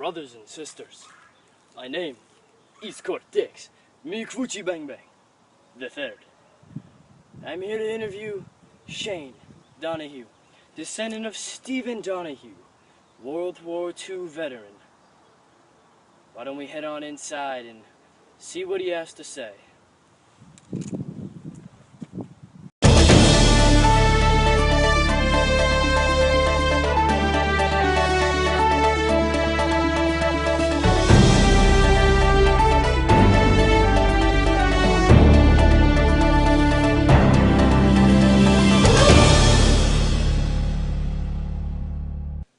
Brothers and sisters, my name is Cortex, me fucci bang bang, the third. I'm here to interview Shane Donahue, descendant of Stephen Donahue, World War II veteran. Why don't we head on inside and see what he has to say?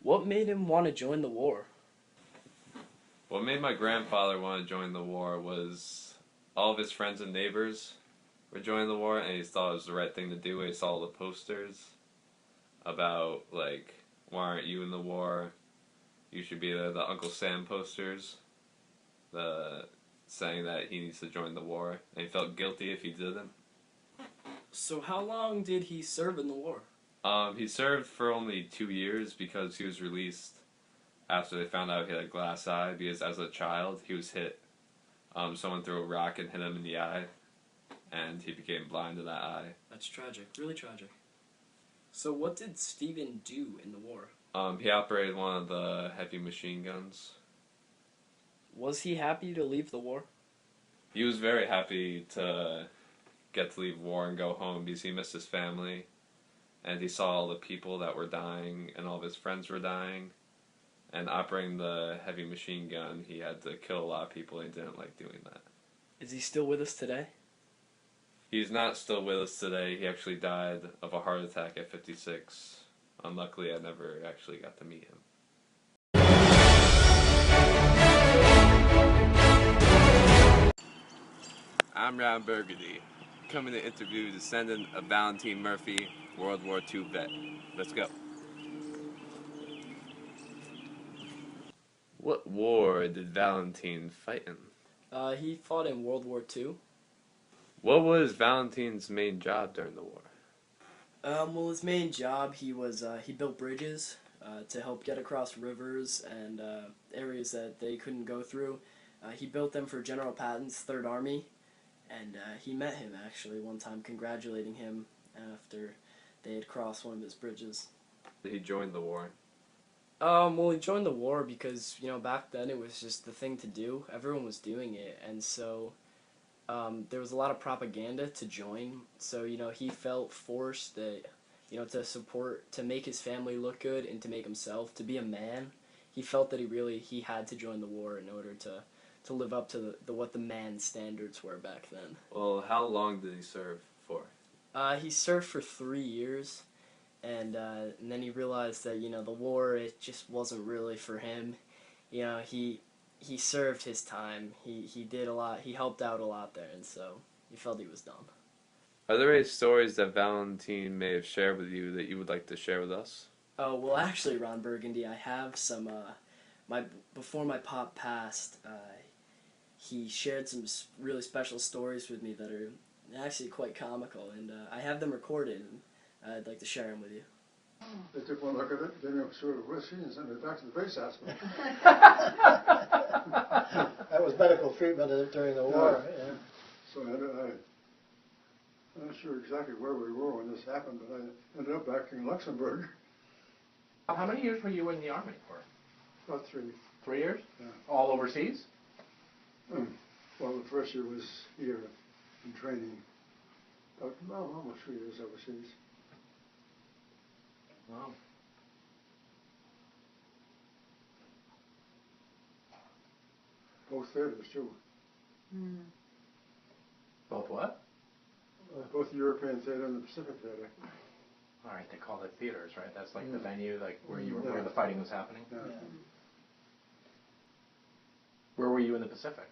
What made him want to join the war? What made my grandfather want to join the war was all of his friends and neighbors were joining the war, and he thought it was the right thing to do. He saw all the posters about, like, why aren't you in the war? You should be there. The Uncle Sam posters, saying that he needs to join the war, and he felt guilty if he didn't. So how long did he serve in the war? He served for only 2 years because he was released after they found out he had a glass eye, because as a child he was hit. Someone threw a rock and hit him in the eye, and he became blind in that eye. That's tragic, really tragic. So what did Stephen do in the war? He operated one of the heavy machine guns. Was he happy to leave the war? He was very happy to get to leave war and go home because he missed his family, and he saw all the people that were dying and all of his friends were dying. And operating the heavy machine gun, he had to kill a lot of people, and he didn't like doing that. Is he still with us today? He's not still with us today. He actually died of a heart attack at 56. Unluckily, I never actually got to meet him. I'm Ron Burgerndy, coming to interview descendant of Valentine Murphy, World War II vet. Let's go. What war did Valentine fight in? He fought in World War II. What was Valentine's main job during the war? Well, his main job, he built bridges to help get across rivers and areas that they couldn't go through. He built them for General Patton's Third Army, and he met him actually one time, congratulating him after they had crossed one of his bridges. He joined the war. Well, he joined the war because, back then it was just the thing to do. Everyone was doing it, and so there was a lot of propaganda to join. So, he felt forced that, to make his family look good and to make himself, to be a man. He felt that he had to join the war in order to live up to what the man standards were back then. Well, how long did he serve for? He served for 3 years. And then he realized that, the war, it just wasn't really for him. He served his time. He did a lot. He helped out a lot there, and so he felt he was done. Are there any stories that Valentine may have shared with you that you would like to share with us? Oh, well, actually, Ron Burgerndy, I have some, before my pop passed, he shared some really special stories with me that are actually quite comical, and I have them recorded. I'd like to share them with you. They took one look at it, gave me a sort of whiskey, and sent me back to the base hospital. That was medical treatment during the war. Yeah. Yeah. So I'm not sure exactly where we were when this happened, but I ended up back in Luxembourg. How many years were you in the Army for? About 3. 3 years? Yeah. All overseas? Well, the first year was here in training. Almost 3 years overseas. Wow. Both theaters, too. Both what? Both the European theater and the Pacific theater. All right, they call it theaters, right? That's like the venue, like where you were, where the fighting was happening. Yeah. Yeah. Where were you in the Pacific?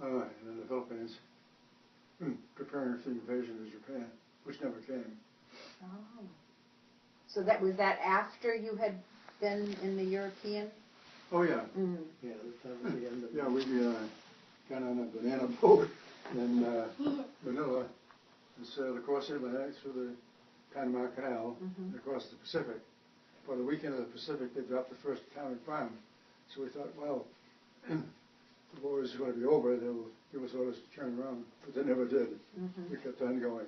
And in the Philippines, preparing for the invasion of Japan, which never came. Oh. So was that after you had been in the European? Oh, yeah. Yeah, that was the end of Yeah, we got on a banana boat in Manila and sailed across the Atlantic through the Panama Canal and across the Pacific. for the weekend of the Pacific, they dropped the first atomic bomb. So we thought, well, the war is going to be over, they'll give us orders to turn around. But they never did. We kept on going.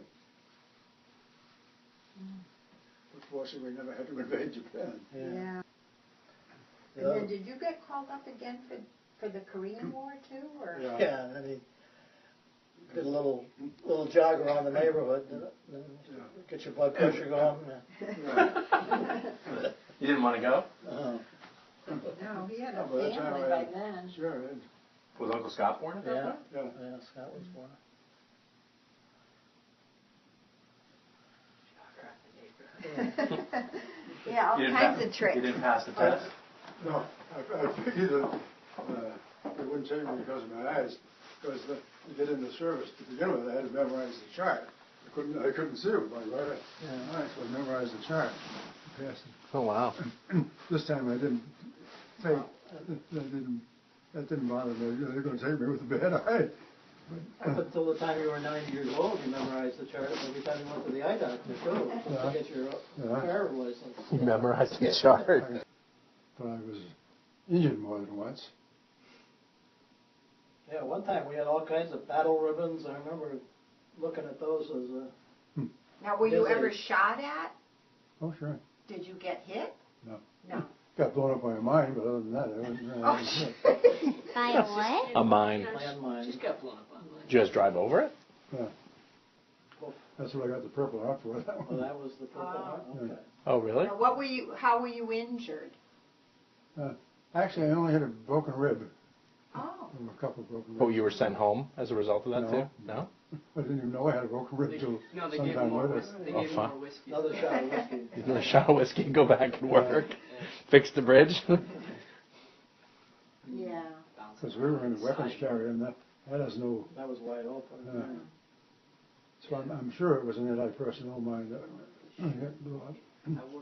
But fortunately, we never had to invade Japan. Yeah. And then did you get called up again for the Korean War too, or? Yeah, and then he did a little jog around the neighborhood, get your blood pressure going. You didn't want to go? No, he had a By that time family I by had- then. Sure, I had. Was Uncle Scott born at that Yeah, point? Yeah. Scott was born. Yeah, all You didn't kinds pass- of tricks. You didn't pass the test? No, I figured that they wouldn't take me because of my eyes, because to get into service to begin with, I had to memorize the chart. I couldn't see it with my right eye, so I memorized the chart. I passed it. Oh, wow. This time I didn't take, that didn't bother me. They're going to take me with a bad eye. Up until the time you were 9 years old, you memorized the chart every time you went to the eye doctor too, to get your driver's license. You memorized the chart. But I was injured more than once. Yeah, one time we had all kinds of battle ribbons. I remember looking at those as a... Now, were you Yes, ever I- shot at? Oh, sure. Did you get hit? No. No. Got blown up by a mine, but other than that, I wasn't Oh, hit. By a what? A mine. landmine. Just got blown up on mine. Did you guys drive over it? Yeah. That's what I got the Purple Heart for. That Oh, one. that was the Purple Heart? Okay. Oh, really? Now, how were you injured? Actually, I only had a broken rib. Oh. A couple of broken ribs. Oh, you were sent home as a result of that, No. too? No? I didn't even know I had a broken rib till No, they gave him sometime more later. whiskey. They Oh, gave him fun. more whiskey. Another shot of whiskey. Another shot of whiskey, go back and work. Fix the bridge. Yeah. Because we were in a weapons carrier, and that has no. That was wide open. So I'm sure it was an anti-personnel mine that got blew up. I